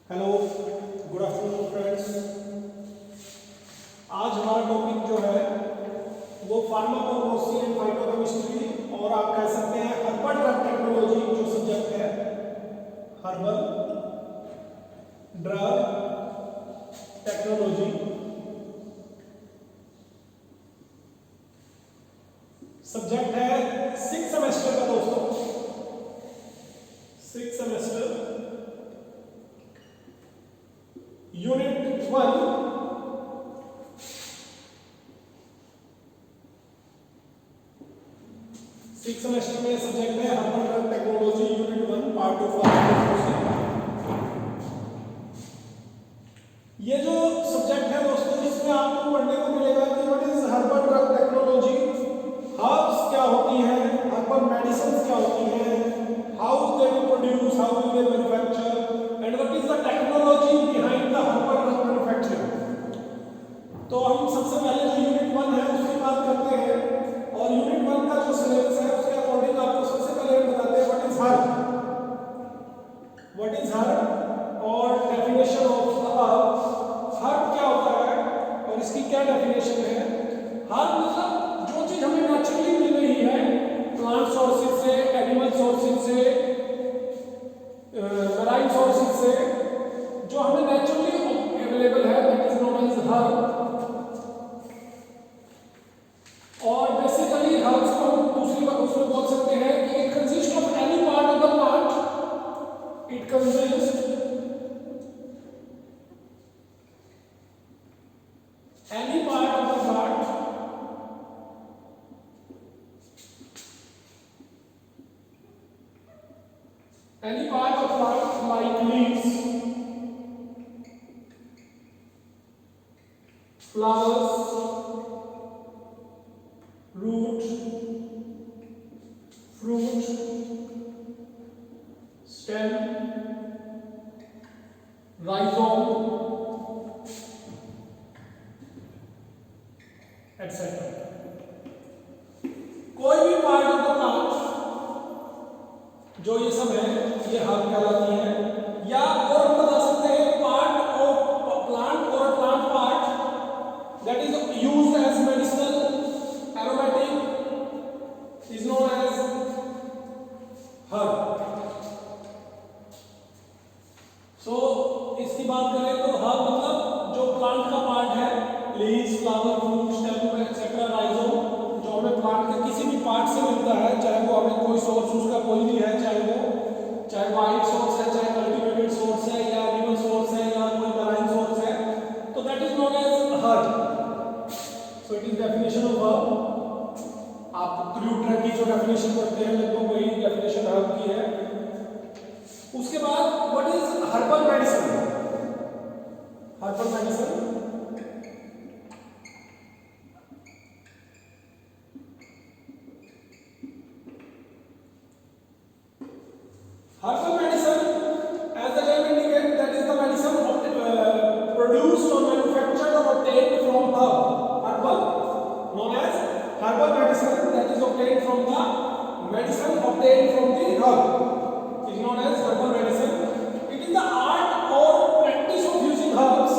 Hello, good afternoon friends. आज हमारा topic जो है वो फार्माकोग्नोसी एंड फाइटोकेमिस्ट्री और आप कह सकते हैं हर्बल ड्रग टेक्नोलॉजी जो सब्जेक्ट है। हर्बल ड्रग टेक्नोलॉजी सब्जेक्ट है 6 सेमेस्टर का दोस्तों। 6 सेमेस्टर यूनिट 1 6 सेमेस्टर में सब्जेक्ट है herbal drug technology unit 1 part 2 pharmacognosy. ये जो सब्जेक्ट है दोस्तों इसमें आपको पढ़ने को मिलेगा कि what is herbal drug technology, herbs क्या होती हैं, हर्बल मेडिसिन क्या होती हैं, how they will produce, how will they manufacture and what is the technology behind the herbal drug manufacturing. तो हम सबसे पहले जो यूनिट 1 है उसकी बात करते हैं और यूनिट 1 का जो सिलेबस है उसके अकॉर्डिंग आपको सबसे पहले हम बताते हैं what is herb, what is herb और डेफिनेशन ऑफ हर्ब। हर्ब क्या होता है और इसकी क्या डेफिनेशन है। हर्ब मतलब जो चीज हमें नेचुरली मिल रही है प्लांट सोर्सेज से, एनिमल सोर्सेज से, मराइन सोर्सेज से, जो हमें naturally available that that is known as हर्ब। और बेसिकली हर्ब्स को हम दूसरी बात उसमें बोल सकते हैं कि it consist of any part of the plant, it consist any part of the plant any part of plant like leaves, flowers, root, fruit, stem, rhizome etc. कोई भी पार्ट ऑफ द प्लांट जो ये सब है ये herb कहलाती है। या और हम बता सकते हैं पार्ट ऑफ प्लांट और plant part that is used as medicinal aromatic is known as herb. So इसकी बात करें तो हर्ब मतलब जो प्लांट का पार्ट है, leaves, flower, fruit, stem etcetera, rhizome, जो हमें प्लांट के किसी भी पार्ट से मिलता है, चाहे वो हमें कोई सोर्स उसका कोई भी है, चाहे वाइट सोर्स है, चाहे कल्टीवेटेड सोर्स है या एनिमल सोर्स है या कोई मराइन सोर्स है, तो that is known as herb. So it is definition of herb. आप क्रूड ड्रग की जो डेफिनेशन पढ़ते हैं लगभग वही डेफिनेशन हर्ब की है। उसके बाद what is herbal medicine. Herbal medicine Herbal medicine, as the name indicates, that is the medicine produced or manufactured or obtained from herb. Herbal, known as herbal medicine, that is obtained from the medicine obtained from the herb, is known as herbal medicine. It is the art or practice of using herbs.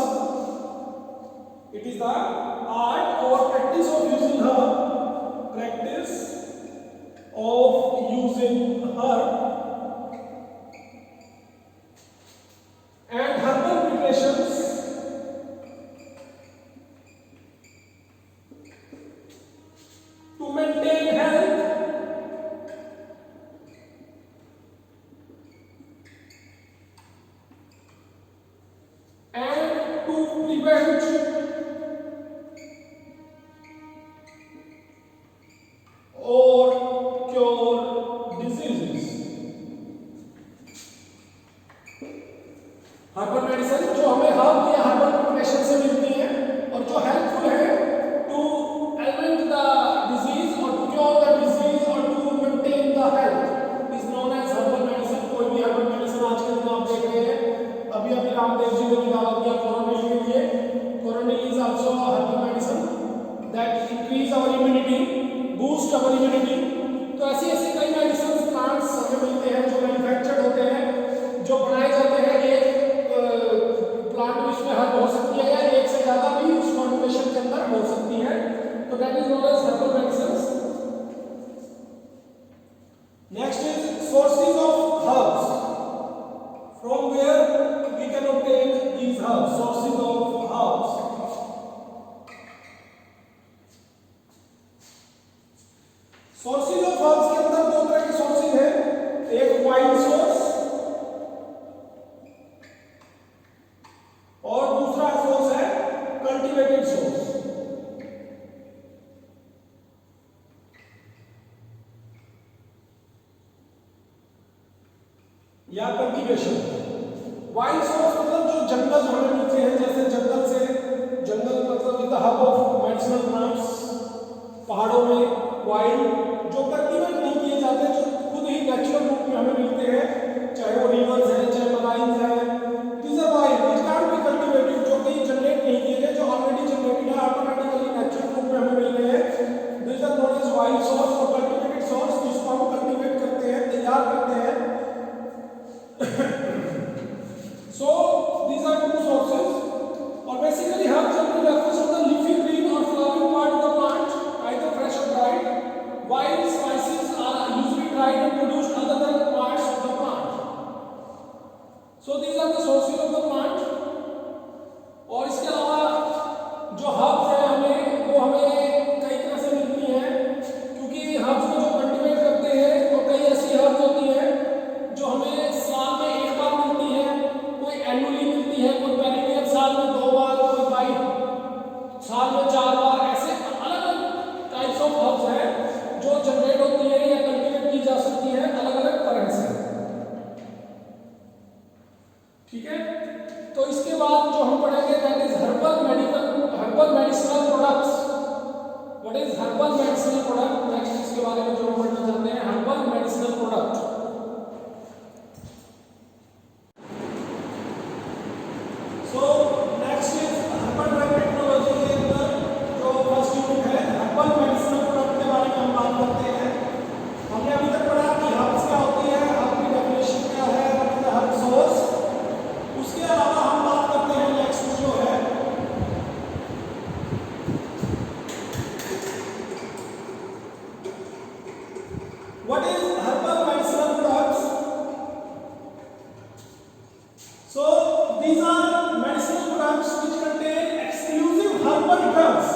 It is the art or practice of using herb. Practice of using herb. And herbal preparations to maintain health and to prevent or cure diseases. Herbal medicine जो हमें herb या herbal preparation से मिलती है और जो helpful है to eliminate the disease और टू क्योर द डिजीज और to maintain the health is known as herbal medicine. कोई भी हर्बल मेडिसिन आज के दिन आप देख रहे हैं, अभी रामदेव जी ने निकाला दिया कोरोनिल के लिए। Coronil is also herbal medicine that increase our immunity, boost our immunity. तो ऐसी ऐसी कई मेडिसिन प्लांट्स हमें मिलते हैं जो मैन्युफैक्चर्ड होते हैं, जो बनाए जाते हैं एक या कल्टीवेशन। वाइल्ड सोर्स मतलब जो जंगल हमें मिलते हैं, जैसे जंगल से, जंगल मतलब in the hub of medicinal plants, पहाड़ों में वाइल्ड जो कल्टीवेट नहीं किए जाते, जो खुद ही नेचुरल रूप में हमें मिलते हैं, चाहे वो रिवर्स हैं, चाहे मराइन्स हैं, these are wild which can't be cultivated, जो कहीं जनरेट नहीं किए गए, जो ऑलरेडी जनरेटेड है, ऑटोमेटिकली नेचुरल रूप में हमें मिल रहे हैं। These are known as wild source और कल्टीवेटेड सोर्स, जिसको हम कल्टीवेट करते हैं, तैयार करते हैं। So these are two sources, or basically herbs are refers to the leafy green or flowering part of the plant, either fresh or dried, while spices are usually dried and produced other than parts of the plant. So these are the sources of the plant. और इसके अलावा जो herbs है हमें वो हमें कई तरह से मिलती हैं, क्योंकि herbs को जो कल्टीवेट करते हैं तो कई ऐसी herbs होती हैं जो हमें साल में एक बार मिलती है, कोई एनुअली मिलती है, कोई पेरिनियल साल में 2 बार, कोई बाई साल में 4 बार, ऐसे अलग अलग टाइप्स ऑफ हर्ब्स हैं जो जनरेट होती है या कल्टीवेट की जा सकती है अलग अलग तरह से। ठीक है, तो इसके बाद जो हम पढ़ेंगे that is herbal medicinal products. What is herbal medicinal product? Next इसके बारे में जो हम पढ़ना चाहते हैं, herbal medicinal product. So next is herbal drug technology के अंदर जो फर्स्ट यूनिट है herbal medicinal product के बारे में हम बात करते हैं। हमने अभी तक पढ़ा कि herbs क्या होती है, herb की definition क्या है, what is the herb source। उसके अलावा हम बात करते हैं नेक्स्ट जो है what is herbal medicinal products। So these are medicinal products which contain exclusive herbal drugs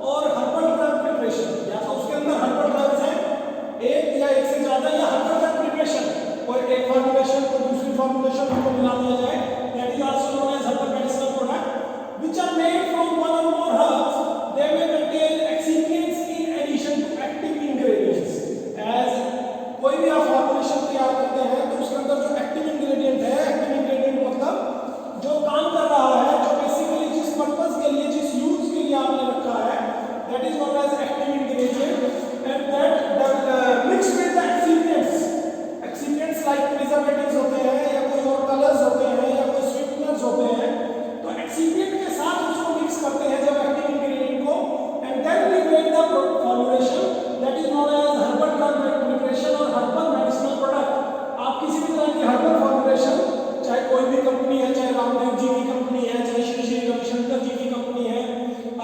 और herbal drug preparation। या तो उसके अंदर herbal drugs हैं, एक या एक से ज्यादा, या herbal drug preparation, कोई एक फॉर्मुलेशन को दूसरी फॉर्मुलेशन उनको मिला दिया जाए, that is also known as herbal medicinal product which are made from one or more herbs। They may contain excipients in addition to active ingredients। as कोई भी आप फॉर्मुलेशन तैयार करते हैं तो उसके अंदर जो एक्टिव इंग्रेडिएंट है, एक्टिव इंग्रेडिएंट मतलब जो काम कर रहा है, जो बेसिकली जिस पर्पस के लिए, जिस यूज के लिए आपने रखा है, that is known as active ingredient and that mixed with the excipients. Excipients like preservatives होते हैं, या कोई और कलर्स होते हैं, या कोई स्वीटनर्स होते हैं, तो एक्सिपिएंट के साथ उसको मिक्स करते हैं जब एक्टिव इंग्रेडिएंट को, and then we make the formulation that is known as herbal drug preparation और हर्बल मेडिसिनल प्रोडक्ट। आप किसी भी तरह की हर्बल फॉर्मुलेशन, चाहे कोई भी कंपनी है, चाहे रामदेव जी की कंपनी है, चाहे श्री श्री रविशंकर जी की कंपनी है,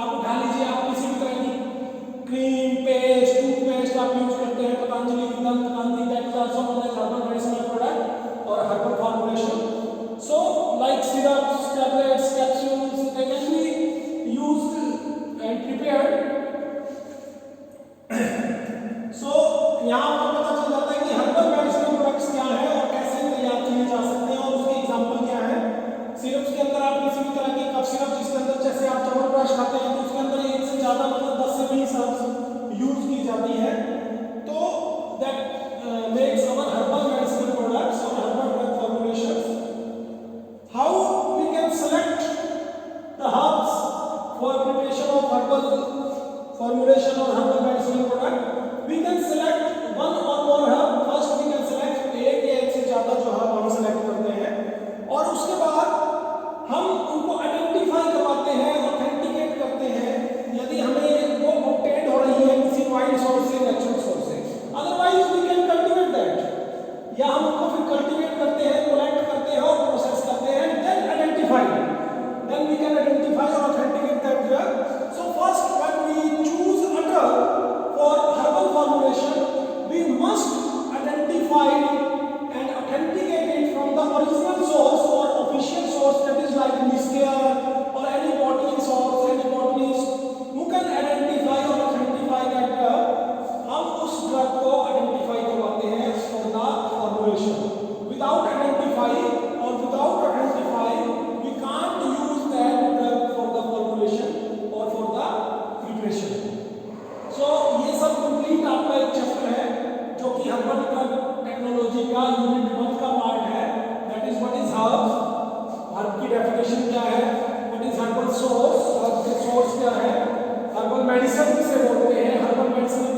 आप उठा लीजिए, आप किसी भी तरह की क्रीम, पेस्ट, टूथपेस्ट आप यूज करते हैं, पतंजलि की Dant Kanti, that is also known as herbal medicinal product और herbal formulation. So like syrups, tablets, capsules, they can be used and prepared. So यहाँ पर पता चल जाता है कि हर्बल मेडिसिनल प्रोडक्ट्स क्या है और कैसे तैयार किए जा सकते हैं और उसके एग्जांपल क्या है। सिरप्स के अंदर आप किसी भी तरह की कफ सिरप, जिसके अंदर जैसे आप च्यवनप्राश खाते हैं तो उसके अंदर एक से ज्यादा मतलब 10 से 20 हर्ब्स यूज की जाती है, तो that makes our herbal medicinal products और herbal drug formulations. How we can select the herbs for preparation of herbal formulation or herbal medicinal product? We can select one or more herb। First we can select एक या एक से ज्यादा जो herb हम select करते हैं, और उसके बाद हम उनको आइडेंटिफाई करवाते हैं, ऑथेंटिकेट करते हैं, यदि हमें वो ऑब्टेन हो रही है किसी वाइल्ड सोर्स से, नेचुरल सोर्स से। Otherwise we can cultivate that, या हम उनको फिर कल्टीवेट करते हैं, कलेक्ट करते हैं और प्रोसेस करते हैं, then identify, then we can identify or authenticate that drug। So first when we choose a drug for herbal formulation, we must की डेफिनेशन क्या है, व्हाट इज हर्बल सोर्स, और सोर्स क्या है, हर्बल मेडिसिन किसे बोलते हैं, हर्बल मेडिसिन